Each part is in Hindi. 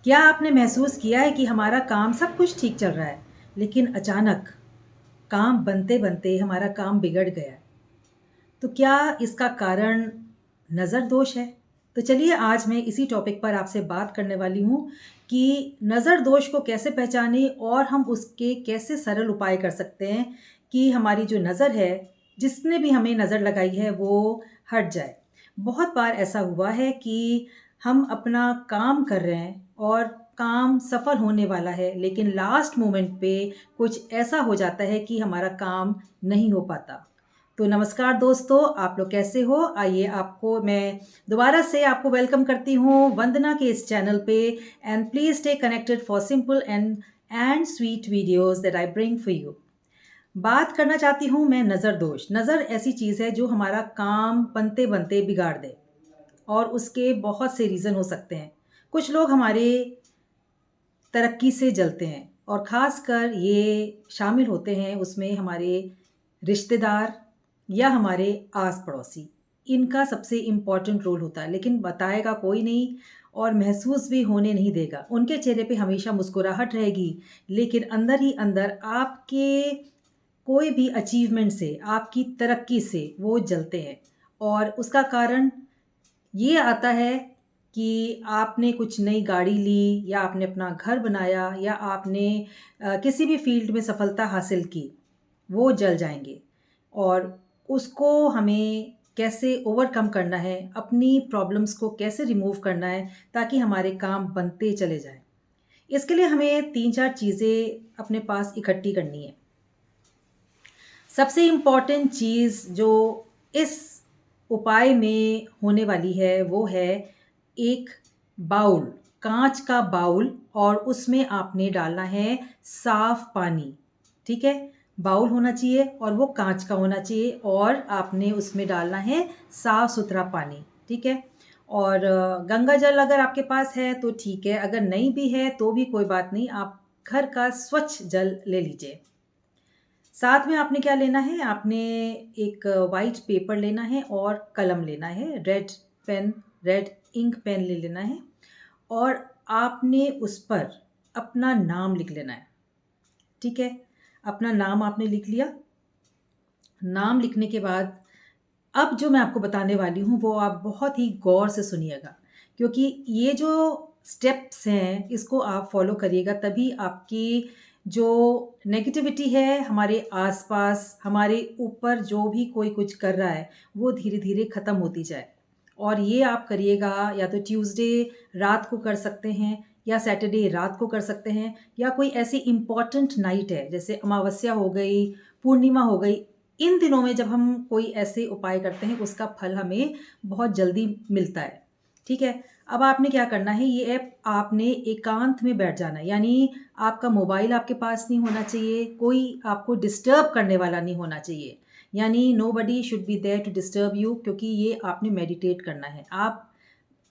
क्या आपने महसूस किया है कि हमारा काम सब कुछ ठीक चल रहा है, लेकिन अचानक काम बनते-बनते हमारा काम बिगड़ गया है? तो क्या इसका कारण नज़र दोष है? तो चलिए आज मैं इसी टॉपिक पर आपसे बात करने वाली हूँ कि नज़र दोष को कैसे पहचानें और हम उसके कैसे सरल उपाय कर सकते हैं कि हमारी जो नज़र है, जिसने भी हमें नज़र लगाई है वो हट जाए। बहुत बार ऐसा हुआ है कि हम अपना काम कर रहे हैं और काम सफल होने वाला है, लेकिन लास्ट मोमेंट पे कुछ ऐसा हो जाता है कि हमारा काम नहीं हो पाता। तो नमस्कार दोस्तों, आप लोग कैसे हो? आइए आपको मैं दोबारा से आपको वेलकम करती हूँ वंदना के इस चैनल पे and please stay connected for simple and sweet videos that I bring for you. बात करना चाहती हूँ मैं नज़र दोष। नज़र ऐसी चीज़ है जो हमारा काम बनते-बनते बिगाड़ दे और उसके बहुत से रीज़न हो सकते हैं। कुछ लोग हमारे तरक्की से जलते हैं और ख़ासकर ये शामिल होते हैं उसमें हमारे रिश्तेदार या हमारे आस-पड़ोसी। इनका सबसे इम्पोर्टेंट रोल होता है, लेकिन बताएगा कोई नहीं और महसूस भी होने नहीं देगा। उनके चेहरे पे हमेशा मुस्कुराहट रहेगी, लेकिन अंदर ही अंदर आपके कोई भी अचीवमेंट से, आपकी तरक्की से वो जलते हैं और उसका कारण ये आता है कि आपने कुछ नई गाड़ी ली या आपने अपना घर बनाया या आपने किसी भी फ़ील्ड में सफलता हासिल की, वो जल जाएँगे और उसको हमें कैसे ओवरकम करना है, अपनी प्रॉब्लम्स को कैसे रिमूव करना है ताकि हमारे काम बनते चले जाएँ। इसके लिए हमें 3-4 चीज़ें अपने पास इकट्ठी करनी है। सबसे इम्पोर्टेंट चीज़ जो इस उपाय में होने वाली है, वो है एक बाउल, काँच का बाउल और उसमें आपने डालना है साफ़ पानी, ठीक है? बाउल होना चाहिए और वो काँच का होना चाहिए और आपने उसमें डालना है साफ़-सुथरा पानी, ठीक है? और गंगा जल अगर आपके पास है तो ठीक है, अगर नहीं भी है तो भी कोई बात नहीं, आप घर का स्वच्छ जल ले लीजिए। साथ में आपने क्या लेना है, आपने एक व्हाइट पेपर लेना है और कलम लेना है, रेड इंक पेन ले लेना है और आपने उस पर अपना नाम लिख लेना है, ठीक है? अपना नाम आपने लिख लिया, नाम लिखने के बाद अब जो मैं आपको बताने वाली हूँ, वो आप बहुत ही गौर से सुनिएगा क्योंकि ये जो स्टेप्स हैं, इसको आप फ़ॉलो करिएगा तभी आपकी जो नेगेटिविटी है हमारे आस-पास, हमारे ऊपर जो भी कोई कुछ कर रहा है, वो धीरे-धीरे ख़त्म होती जाए। और ये आप करिएगा या तो ट्यूसडे रात को कर सकते हैं या सैटरडे रात को कर सकते हैं या कोई ऐसी इम्पोर्टेंट नाइट है, जैसे अमावस्या हो गई, पूर्णिमा हो गई, इन दिनों में जब हम कोई ऐसे उपाय करते हैं उसका फल हमें बहुत जल्दी मिलता है, ठीक है? अब आपने क्या करना है ये ऐप आपने एकांत में बैठ जाना है, यानी आपका मोबाइल आपके पास नहीं होना चाहिए, कोई आपको डिस्टर्ब करने वाला नहीं होना चाहिए, यानी nobody should be there to disturb you क्योंकि ये आपने मेडिटेट करना है। आप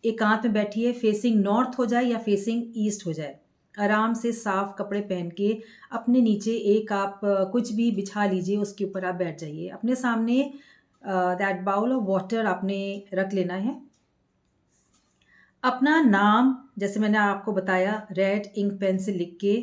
एकांत में बैठिए, फेसिंग नॉर्थ हो जाए या फेसिंग ईस्ट हो जाए। आराम से साफ कपड़े पहन के अपने नीचे एक आप कुछ भी बिछा लीजिए, उसके ऊपर आप बैठ जाइए। अपने सामने दैट बाउल ऑफ वाटर आपने रख लेना है। अपना नाम जैसे मैंने आपको बताया रेड इंक पेन से लिख के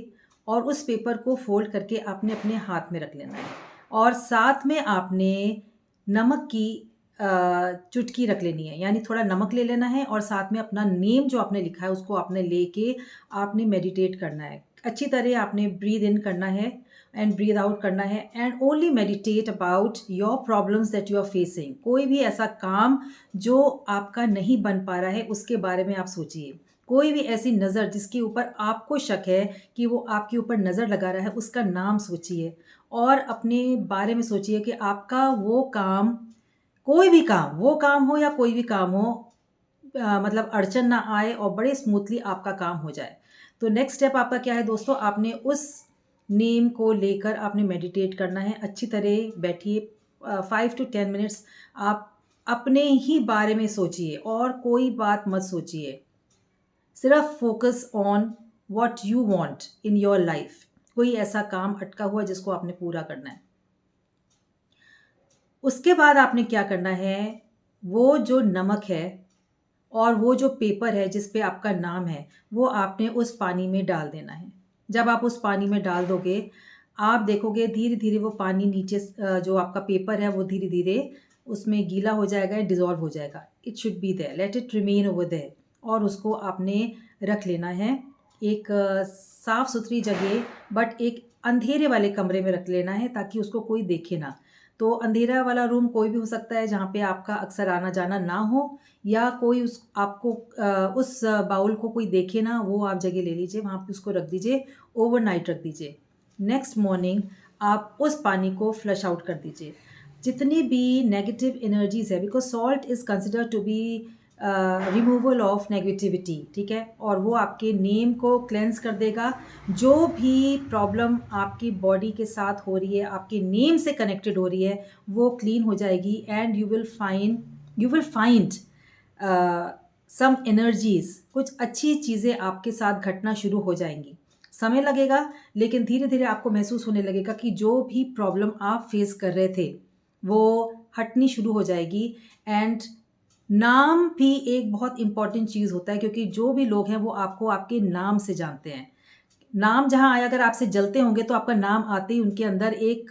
और उस पेपर को फ़ोल्ड करके आपने अपने हाथ में रख लेना है और साथ में आपने नमक की चुटकी रख लेनी है, यानी थोड़ा नमक ले लेना है और साथ में अपना नेम जो आपने लिखा है उसको आपने लेके आपने मेडिटेट करना है। अच्छी तरह आपने ब्रीथ इन करना है एंड ब्रीथ आउट करना है and only meditate about your problems that you are facing. कोई भी ऐसा काम जो आपका नहीं बन पा रहा है उसके बारे में आप सोचिए। कोई भी ऐसी नज़र जिसके ऊपर आपको शक है कि वो आपके ऊपर नज़र लगा रहा है, उसका नाम सोचिए और अपने बारे में सोचिए कि आपका वो काम, कोई भी काम, वो काम हो या कोई भी काम हो, मतलब अड़चन ना आए और बड़े स्मूथली आपका काम हो जाए। तो नेक्स्ट स्टेप आपका क्या है दोस्तों, आपने उस नेम को लेकर आपने मेडिटेट करना है। अच्छी तरह बैठिए 5 टू 10 मिनट्स आप अपने ही बारे में सोचिए और कोई बात मत सोचिए। सिर्फ focus on what you want in your life. कोई ऐसा काम अटका हुआ है जिसको आपने पूरा करना है। उसके बाद आपने क्या करना है, वो जो नमक है और वो जो पेपर है जिस पे आपका नाम है, वो आपने उस पानी में डाल देना है। जब आप उस पानी में डाल दोगे, आप देखोगे धीरे-धीरे वो पानी नीचे जो आपका पेपर है वो धीरे-धीरे उसमें गीला हो जाएगा, डिज़ॉल्व हो जाएगा। It should be there, let it remain over there, और उसको आपने रख लेना है एक साफ़-सुथरी जगह, बट एक अंधेरे वाले कमरे में रख लेना है ताकि उसको कोई देखे ना। तो अंधेरा वाला रूम कोई भी हो सकता है जहाँ पे आपका अक्सर आना-जाना ना हो, या कोई उस बाउल को कोई देखे ना, वो आप जगह ले लीजिए, वहाँ पे उसको रख दीजिए, ओवरनाइट रख दीजिए। नेक्स्ट मॉर्निंग आप उस पानी को फ्लश आउट कर दीजिए। जितनी भी नेगेटिव एनर्जीज़ है, because salt is considered to be removal of negativity, ठीक है? और वो आपके नेम को क्लेंस कर देगा। जो भी प्रॉब्लम आपकी बॉडी के साथ हो रही है, आपके नेम से कनेक्टेड हो रही है, वो क्लीन हो जाएगी, and you will find some energies, कुछ अच्छी चीज़ें आपके साथ घटना शुरू हो जाएँगी। समय लगेगा, लेकिन धीरे-धीरे आपको महसूस होने लगेगा कि जो भी प्रॉब्लम आप फेस कर रहे थे, वो हटनी शुरू हो जाएगी। एंड नाम भी एक बहुत इम्पोर्टेंट चीज़ होता है, क्योंकि जो भी लोग हैं वो आपको आपके नाम से जानते हैं। नाम जहाँ आए, अगर आपसे जलते होंगे तो आपका नाम आते ही उनके अंदर एक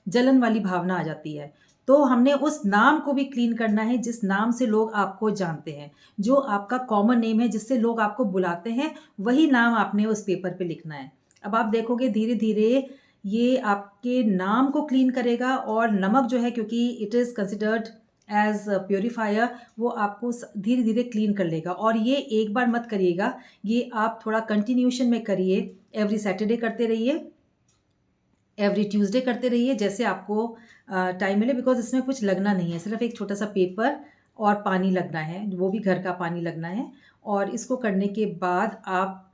जलन वाली भावना आ जाती है। तो हमने उस नाम को भी क्लीन करना है जिस नाम से लोग आपको जानते हैं। जो आपका कॉमन नेम है जिससे लोग आपको बुलाते हैं, वही नाम आपने उस पेपर पे लिखना है। अब आप देखोगे धीरे-धीरे ये आपके नाम को क्लीन करेगा, और नमक जो है, क्योंकि it is considered as purifier, वो आपको धीरे-धीरे क्लीन कर लेगा। और ये एक बार मत करिएगा, ये आप थोड़ा कंटिन्यूएशन में करिए। एवरी सैटरडे करते रहिए, एवरी ट्यूसडे करते रहिए, जैसे आपको टाइम मिले, बिकॉज़ इसमें कुछ लगना नहीं है, सिर्फ़ एक छोटा-सा पेपर और पानी लगना है, वो भी घर का पानी लगना है। और इसको करने के बाद आप,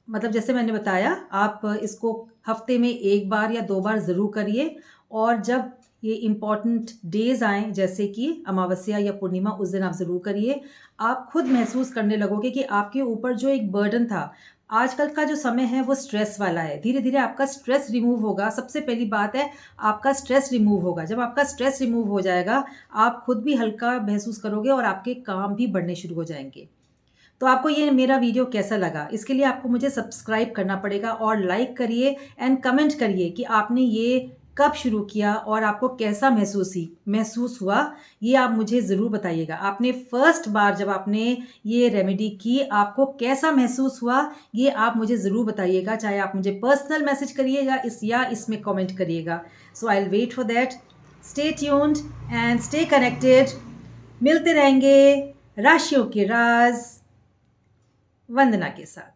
मतलब जैसे मैंने बताया, आप इसको हफ़्ते में 1 बार या 2 बार ज़रूर करिए। और जब ये इम्पॉर्टेंट डेज़ आएँ, जैसे कि अमावस्या या पूर्णिमा, उस दिन आप ज़रूर करिए। आप खुद महसूस करने लगोगे कि आपके ऊपर जो एक बर्डन था, आजकल का जो समय है वो स्ट्रेस वाला है। धीरे-धीरे आपका स्ट्रेस रिमूव होगा। सबसे पहली बात है, आपका स्ट्रेस रिमूव होगा। जब आपका स्ट्रेस रिमूव हो जाएगा, आप खुद भी हल्का महसूस करोगे और आपके काम भी बढ़ने शुरू हो जाएँगे। तो आपको ये मेरा वीडियो कैसा लगा? इसके लिए आपको मुझे सब्सक्राइब करना पड़ेगा, और लाइक करिए एंड कमेंट करिए कि आपने ये कब शुरू किया और आपको कैसा महसूस हुआ, ये आप मुझे ज़रूर बताइएगा। आपने फर्स्ट बार जब आपने ये रेमेडी की, आपको कैसा महसूस हुआ, ये आप मुझे ज़रूर बताइएगा। चाहे आप मुझे पर्सनल मैसेज करिए या इसमें कमेंट करिएगा। So I will wait for that. Stay tuned and stay connected. मिलते रहेंगे राशियों के राज़ वंदना के साथ।